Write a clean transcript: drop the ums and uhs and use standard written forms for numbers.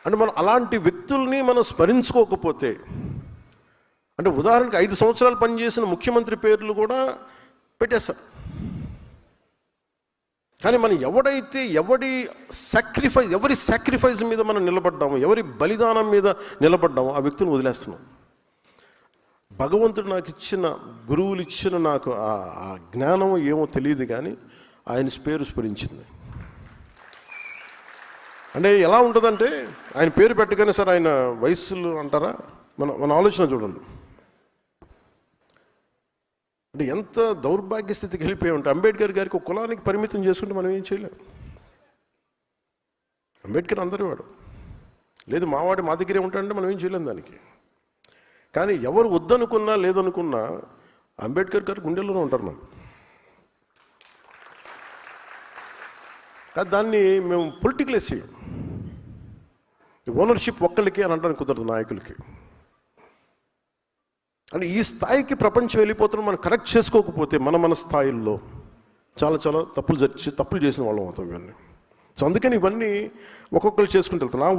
అంటే మనం అలాంటి వ్యక్తుల్ని మనం స్మరించుకోకపోతే, అంటే ఉదాహరణకి 5 సంవత్సరాలు పనిచేసిన ముఖ్యమంత్రి పేర్లు కూడా పెట్టేస్తారు. కానీ మనం ఎవరి సాక్రిఫైస్ మీద మనం నిలబడ్డాము, ఎవరి బలిదానం మీద నిలబడ్డాము, ఆ వ్యక్తులను వదిలేస్తున్నాం. భగవంతుడు నాకు ఇచ్చిన, గురువులు ఇచ్చిన నాకు ఆ జ్ఞానం ఏమో తెలియదు, కానీ ఆయన పేరు స్మరించింది. అంటే ఎలా ఉంటుందంటే, ఆయన పేరు పెట్టగానే సార్ ఆయన వయస్సులు అంటారా, మన ఆలోచన చూడండి. అంటే ఎంత దౌర్భాగ్య స్థితికి వెళ్ళిపోయి ఉంటే, అంబేద్కర్ గారికి ఒక కులానికి పరిమితం చేసుకుంటే మనం ఏం చేయలేం. అంబేద్కర్ అందరి వాడు, లేదు మావాడి మా దగ్గరే ఉంటాడంటే మనం ఏం చేయలేం దానికి. కానీ ఎవరు వద్దనుకున్నా లేదనుకున్నా అంబేద్కర్ గారు గుండెల్లోనే ఉంటారు మనం. కానీ దాన్ని మేము పొలిటికలైజ్ చేయం. ఓనర్షిప్ ఒక్కళ్ళకి అని అంటానికి కుదరదు, నాయకులకి. అంటే ఈ స్థాయికి ప్రపంచం వెళ్ళిపోతున్నాం. మనం కరెక్ట్ చేసుకోకపోతే మన స్థాయిల్లో చాలా చాలా తప్పులు చేసిన వాళ్ళం అవుతాం ఇవన్నీ. సో అందుకని ఇవన్నీ ఒక్కొక్కరు చేసుకుంటూ వెళ్తాం. నా